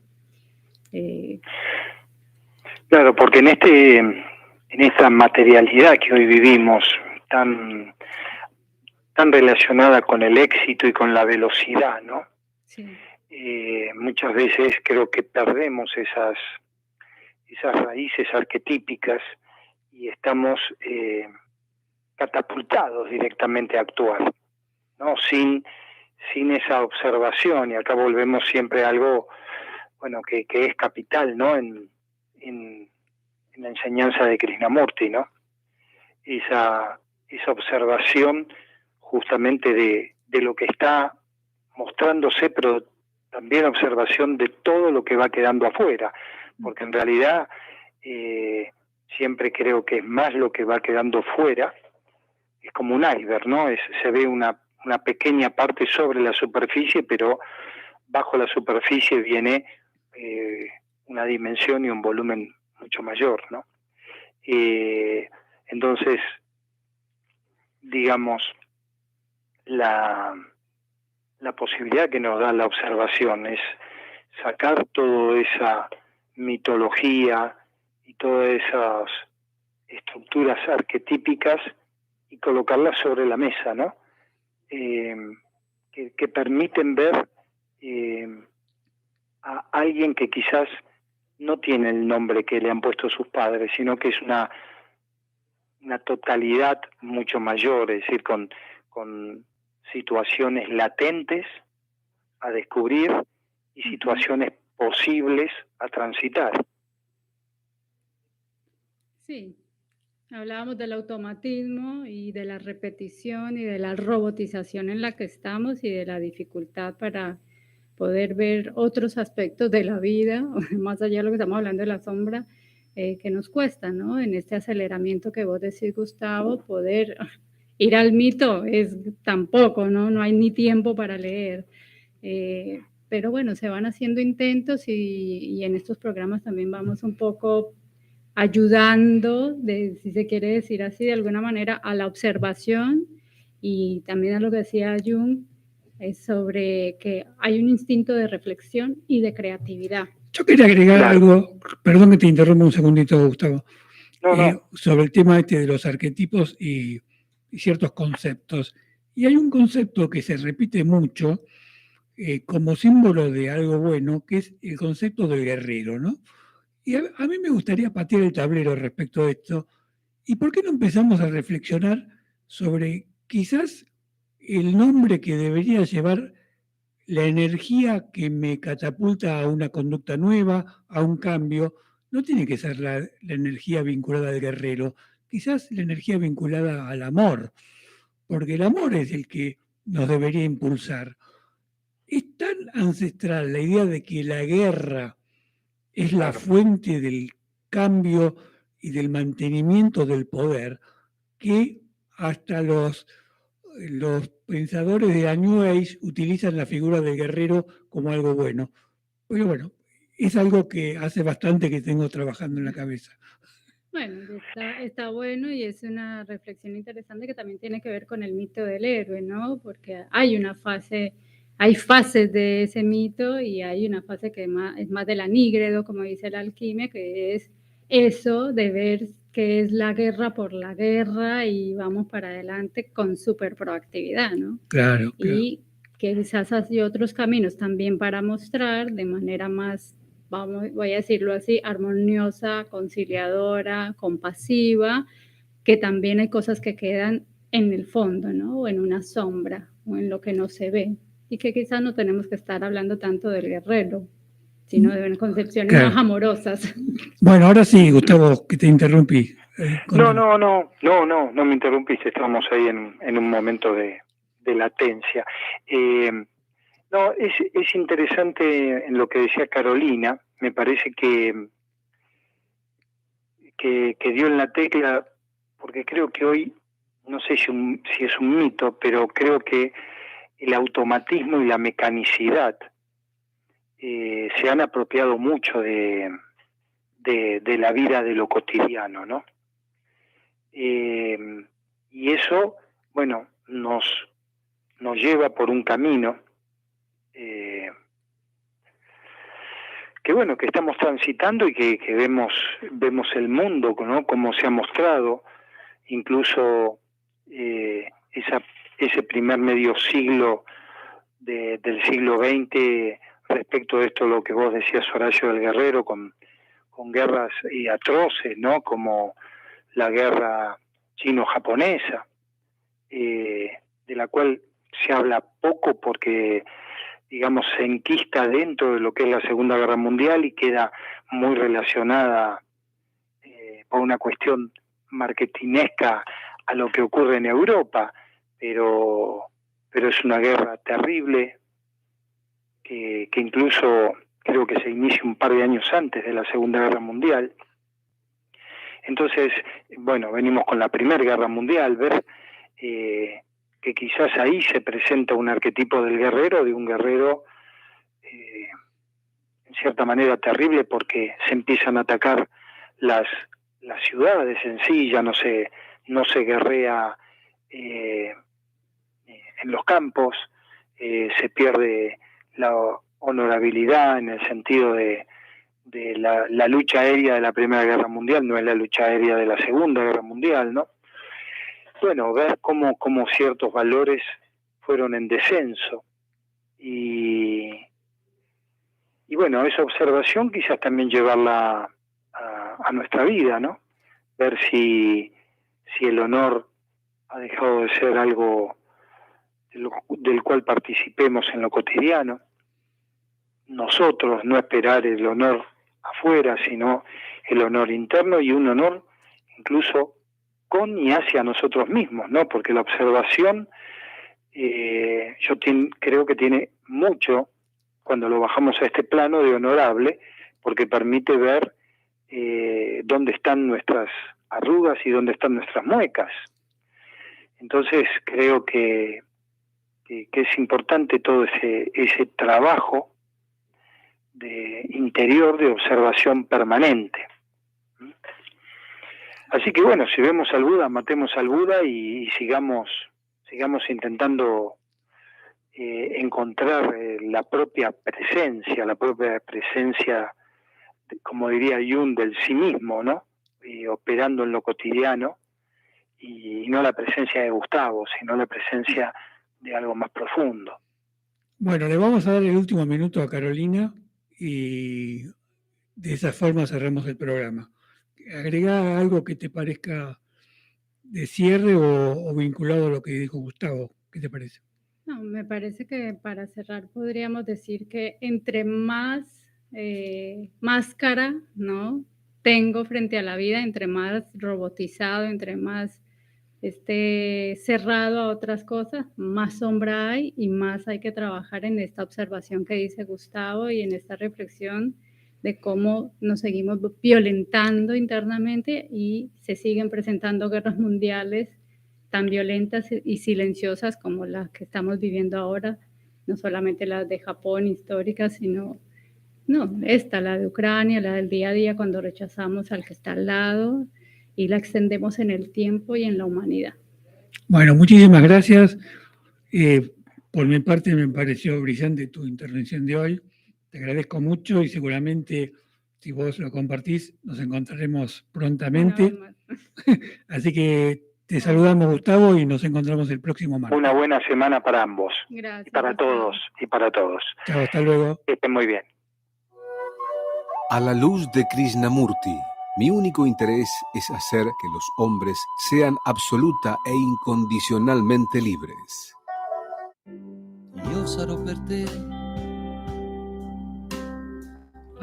Claro, porque en esta materialidad que hoy vivimos, tan relacionada con el éxito y con la velocidad, ¿no? Sí. Muchas veces creo que perdemos esas raíces arquetípicas y estamos catapultados directamente a actuar, ¿no? Sin esa observación, y acá volvemos siempre a algo, bueno, que es capital, ¿no?, en la enseñanza de Krishnamurti, ¿no? Esa observación justamente de lo que está mostrándose, pero también observación de todo lo que va quedando afuera, porque en realidad siempre creo que es más lo que va quedando fuera, es como un iceberg, ¿no? Se ve una pequeña parte sobre la superficie, pero bajo la superficie viene una dimensión y un volumen mucho mayor, ¿no? Entonces, digamos, la posibilidad que nos da la observación es sacar toda esa mitología y todas esas estructuras arquetípicas y colocarlas sobre la mesa, ¿no? Que permiten ver a alguien que quizás no tiene el nombre que le han puesto sus padres, sino que es una totalidad mucho mayor, es decir, con situaciones latentes a descubrir y situaciones posibles a transitar. Sí, Hablábamos del automatismo y de la repetición y de la robotización en la que estamos y de la dificultad para poder ver otros aspectos de la vida, más allá de lo que estamos hablando de la sombra, que nos cuesta, ¿no? En este aceleramiento que vos decís, Gustavo, poder ir al mito es tampoco, ¿no? No hay ni tiempo para leer. Pero bueno, se van haciendo intentos y en estos programas también vamos un poco ayudando, si se quiere decir así, de alguna manera, a la observación y también a lo que decía Jung, sobre que hay un instinto de reflexión y de creatividad. Yo quería agregar algo, perdón que te interrumpa un segundito, Gustavo, No. sobre el tema de los arquetipos y ciertos conceptos. Y hay un concepto que se repite mucho como símbolo de algo bueno, que es el concepto del guerrero, ¿no? Y a mí me gustaría patear el tablero respecto a esto. ¿Y por qué no empezamos a reflexionar sobre quizás el nombre que debería llevar la energía que me catapulta a una conducta nueva, a un cambio? No tiene que ser la energía vinculada al guerrero, quizás la energía vinculada al amor, porque el amor es el que nos debería impulsar. Es tan ancestral la idea de que la guerra es la fuente del cambio y del mantenimiento del poder, que hasta los pensadores de la New Age utilizan la figura del guerrero como algo bueno. Pero bueno, es algo que hace bastante que tengo trabajando en la cabeza. Bueno, está bueno y es una reflexión interesante que también tiene que ver con el mito del héroe, ¿no? Porque hay fases de ese mito y hay una fase que es más del anígredo, como dice la alquimia, que es eso de ver que es la guerra por la guerra y vamos para adelante con súper proactividad, ¿no? Claro. Y que quizás hay otros caminos también para mostrar de manera más, voy a decirlo así, armoniosa, conciliadora, compasiva, que también hay cosas que quedan en el fondo, ¿no? O en una sombra, o en lo que no se ve, y que quizás no tenemos que estar hablando tanto del guerrero, sino de concepciones más amorosas. Bueno, ahora sí, Gustavo, que te interrumpí. No me interrumpiste, estábamos ahí en un momento de latencia. No, es interesante en lo que decía Carolina, me parece que dio en la tecla, porque creo que hoy, no sé si es un mito, pero creo que el automatismo y la mecanicidad se han apropiado mucho de la vida de lo cotidiano, ¿no? Y eso, bueno, nos lleva por un camino que estamos transitando y que vemos el mundo, ¿no? Como se ha mostrado, incluso ese primer medio siglo del siglo XX, respecto de esto, lo que vos decías, Horacio, del guerrero, con guerras atroces, ¿no? Como la guerra chino-japonesa, de la cual se habla poco porque, digamos, se enquista dentro de lo que es la Segunda Guerra Mundial y queda muy relacionada por una cuestión marketinesca a lo que ocurre en Europa, pero es una guerra terrible que incluso creo que se inicia un par de años antes de la Segunda Guerra Mundial. Entonces, bueno, venimos con la Primera Guerra Mundial, ver que quizás ahí se presenta un arquetipo del guerrero, de un guerrero en cierta manera terrible, porque se empiezan a atacar las ciudades en sí, ya no se guerrea en los campos, se pierde la honorabilidad en el sentido de la lucha aérea de la Primera Guerra Mundial, no es la lucha aérea de la Segunda Guerra Mundial, ¿no? Bueno, ver cómo ciertos valores fueron en descenso y bueno, esa observación quizás también llevarla a nuestra vida, ¿no? Ver si el honor ha dejado de ser algo del cual participemos en lo cotidiano. Nosotros no esperar el honor afuera, sino el honor interno y un honor incluso con y hacia nosotros mismos, ¿no? Porque la observación, creo que tiene mucho, cuando lo bajamos a este plano, de honorable, porque permite ver dónde están nuestras arrugas y dónde están nuestras muecas. Entonces creo que es importante todo ese trabajo de interior, de observación permanente. Así que bueno, si vemos al Buda, matemos al Buda y sigamos intentando encontrar la propia presencia, como diría Jung, del sí mismo, ¿no? Y operando en lo cotidiano, y no la presencia de Gustavo, sino la presencia de algo más profundo. Bueno, le vamos a dar el último minuto a Carolina y de esa forma cerramos el programa. Agrega algo que te parezca de cierre o vinculado a lo que dijo Gustavo. ¿Qué te parece? No, me parece que para cerrar podríamos decir que entre más máscara, ¿no?, tengo frente a la vida, entre más robotizado, entre más cerrado a otras cosas, más sombra hay y más hay que trabajar en esta observación que dice Gustavo y en esta reflexión de cómo nos seguimos violentando internamente y se siguen presentando guerras mundiales tan violentas y silenciosas como las que estamos viviendo ahora, no solamente las de Japón históricas, sino la de Ucrania, la del día a día cuando rechazamos al que está al lado y la extendemos en el tiempo y en la humanidad. Bueno, muchísimas gracias. Por mi parte me pareció brillante tu intervención de hoy. Te agradezco mucho y seguramente si vos lo compartís nos encontraremos prontamente. Así que te saludamos, Gustavo, y nos encontramos el próximo martes. Una buena semana para ambos. Gracias. Y para todos y para todos. Chao, hasta luego. Que estén muy bien. A la luz de Krishnamurti, mi único interés es hacer que los hombres sean absoluta e incondicionalmente libres. Io sarò per te